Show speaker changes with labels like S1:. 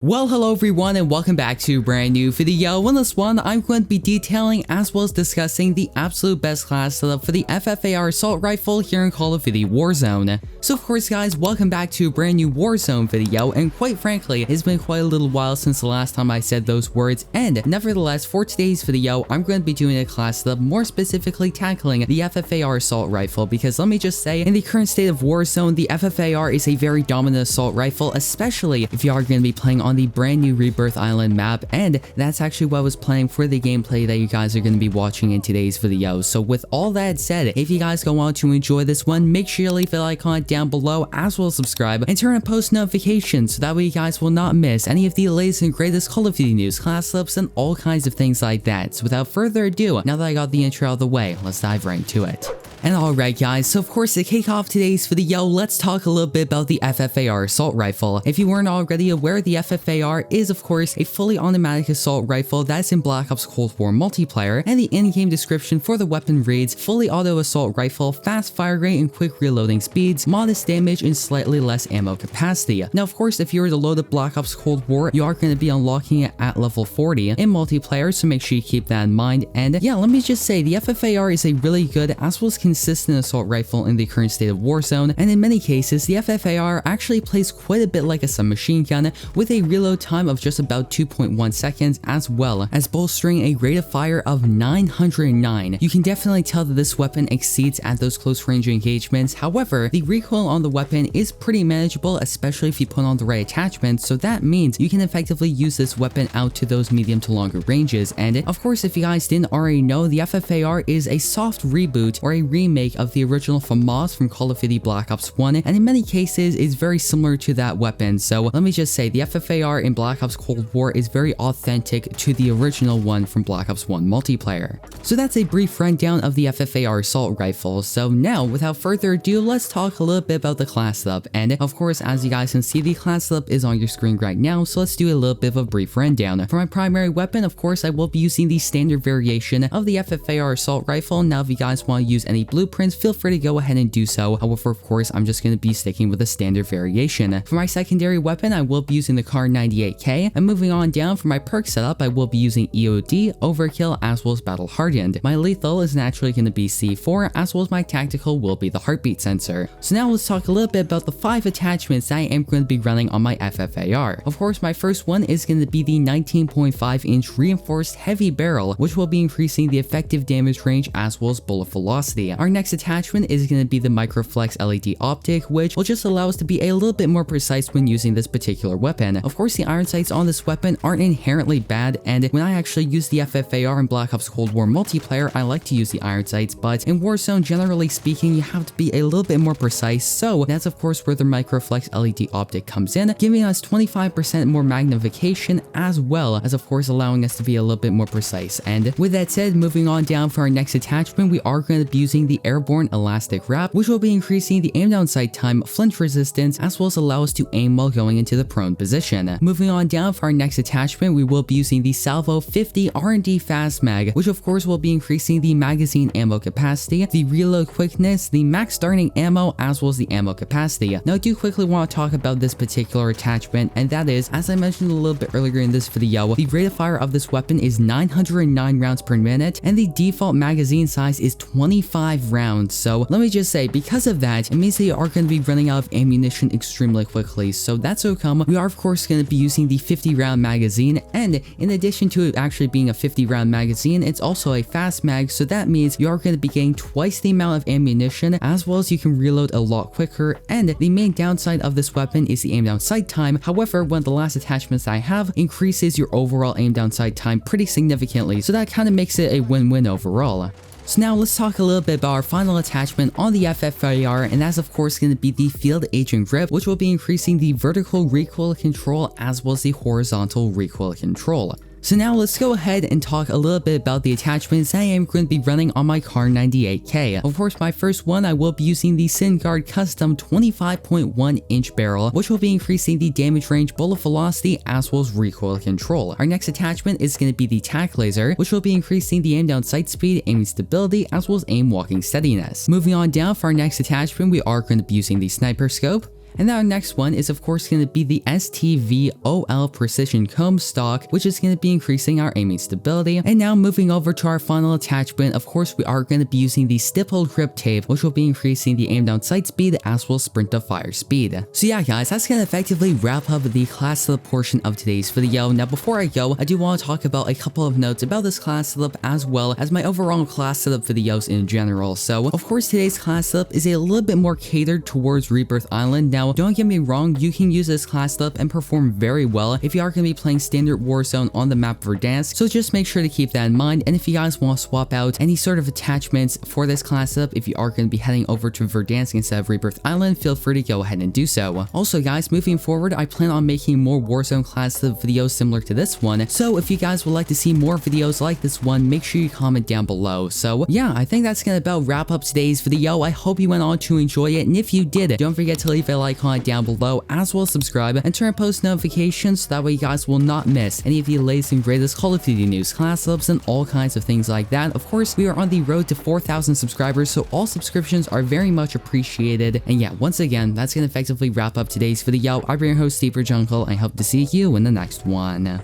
S1: Well, hello everyone and welcome back to a brand new video. In this one, I'm going to be detailing as well as discussing the absolute best class setup for the FFAR assault rifle here in Call of Duty Warzone. So of course guys, welcome back to a brand new Warzone video, and quite frankly, it's been quite a little while since the last time I said those words, and nevertheless, for today's video, I'm going to be doing a class setup more specifically tackling the FFAR assault rifle, because let me just say, in the current state of Warzone, the FFAR is a very dominant assault rifle, especially if you are going to be playing on the brand new Rebirth Island map, and that's actually what I was playing for the gameplay that you guys are going to be watching in today's video. So with all that said, if you guys go on to enjoy this one, make sure you leave the like on down below, as well as subscribe and turn on post notifications so that way you guys will not miss any of the latest and greatest Call of Duty news, class slips, and all kinds of things like that. So without further ado, now that I got the intro out of the way, let's dive right into it. And alright guys, so of course to kick off today's video, let's talk a little bit about the FFAR assault rifle. If you weren't already aware, the FFAR is of course a fully automatic assault rifle that's in Black Ops Cold War multiplayer, and the in-game description for the weapon reads: fully auto assault rifle, fast fire rate and quick reloading speeds, modest damage and slightly less ammo capacity. Now of course, if you were to load up Black Ops Cold War, you are going to be unlocking it at level 40 in multiplayer, so make sure you keep that in mind. And yeah, let me just say, the FFAR is a really good as well as consistent assault rifle in the current state of Warzone, and in many cases the FFAR actually plays quite a bit like a submachine gun, with a reload time of just about 2.1 seconds, as well as bolstering a rate of fire of 909. You can definitely tell that this weapon exceeds at those close range engagements. However, the recoil on the weapon is pretty manageable, especially if you put on the right attachments, so that means you can effectively use this weapon out to those medium to longer ranges. And of course, if you guys didn't already know, the FFAR is a soft reboot or a remake of the original FAMAS from Call of Duty Black Ops 1, and in many cases is very similar to that weapon. So let me just say, the FFAR in Black Ops Cold War is very authentic to the original one from Black Ops 1 multiplayer. So that's a brief rundown of the FFAR assault rifle. So now, without further ado, let's talk a little bit about the class setup. And of course, as you guys can see, the class setup is on your screen right now, so let's do a little bit of a brief rundown. For my primary weapon, of course, I will be using the standard variation of the FFAR assault rifle. Now if you guys want to use any blueprints, feel free to go ahead and do so. However, of course, I'm just going to be sticking with the standard variation. For my secondary weapon, I will be using the Kar 98K, and moving on down, for my perk setup, I will be using EOD, Overkill, as well as Battle Hardened. My lethal is naturally going to be C4, as well as my tactical will be the heartbeat sensor. So now let's talk a little bit about the 5 attachments that I am going to be running on my FFAR. Of course, my first one is going to be the 19.5-inch reinforced heavy barrel, which will be increasing the effective damage range as well as bullet velocity. Our next attachment is going to be the Microflex LED optic, which will just allow us to be a little bit more precise when using this particular weapon. Of course, the iron sights on this weapon aren't inherently bad, and when I actually use the FFAR in Black Ops Cold War multiplayer, I like to use the iron sights, but in Warzone, generally speaking, you have to be a little bit more precise, so that's of course where the Microflex LED optic comes in, giving us 25% more magnification, as well as of course allowing us to be a little bit more precise. And with that said, moving on down for our next attachment, we are going to be using the airborne elastic wrap, which will be increasing the aim down sight time, flinch resistance, as well as allow us to aim while going into the prone position. Moving on down for our next attachment, we will be using the Salvo 50 R&D Fast Mag, which of course will be increasing the magazine ammo capacity, the reload quickness, the max starting ammo, as well as the ammo capacity. Now I do quickly want to talk about this particular attachment, and that is, as I mentioned a little bit earlier in this video, the rate of fire of this weapon is 909 rounds per minute, and the default magazine size is 25 rounds. So let me just say, because of that, it means that you are going to be running out of ammunition extremely quickly. So that's how come we are of course going to be using the 50 round magazine, and in addition to it actually being a 50 round magazine, it's also a fast mag, so that means you are going to be getting twice the amount of ammunition, as well as you can reload a lot quicker. And the main downside of this weapon is the aim down sight time. However, one of the last attachments I have increases your overall aim down sight time pretty significantly, so that kind of makes it a win-win overall. So now let's talk a little bit about our final attachment on the FFAR, and that's of course going to be the Field Agent Grip, which will be increasing the vertical recoil control as well as the horizontal recoil control. So now let's go ahead and talk a little bit about the attachments I am going to be running on my Kar 98K. Of course, my first one, I will be using the SynGuard Custom 25.1-inch barrel, which will be increasing the damage range, bullet velocity, as well as recoil control. Our next attachment is going to be the Tac Laser, which will be increasing the aim down sight speed, aiming stability, as well as aim walking steadiness. Moving on down for our next attachment, we are going to be using the Sniper Scope. And now our next one is of course going to be the STVOL Precision Comb Stock, which is going to be increasing our aiming stability. And now moving over to our final attachment, of course we are going to be using the stipple grip tape, which will be increasing the aim down sight speed as well as sprint to fire speed. So yeah guys, that's going to effectively wrap up the class setup portion of today's video. Now before I go, I do want to talk about a couple of notes about this class setup as well as my overall class setup videos in general. So of course today's class setup is a little bit more catered towards Rebirth Island. Now don't get me wrong, you can use this class setup and perform very well if you are going to be playing standard Warzone on the map Verdansk, so just make sure to keep that in mind. And if you guys want to swap out any sort of attachments for this class setup, if you are going to be heading over to Verdansk instead of Rebirth Island, feel free to go ahead and do so. Also guys, moving forward, I plan on making more Warzone class setup videos similar to this one, so if you guys would like to see more videos like this one, make sure you comment down below. So yeah, I think that's gonna about wrap up today's video. I hope you went on to enjoy it, and if you did, don't forget to leave a like on it down below, as well as subscribe and turn on post notifications so that way you guys will not miss any of the latest and greatest Call of Duty news, class setups, and all kinds of things like that. Of course, we are on the road to 4,000 subscribers, so all subscriptions are very much appreciated. And yeah, once again, that's gonna effectively wrap up today's video. I've been your host, Steve Jungle, and I hope to see you in the next one.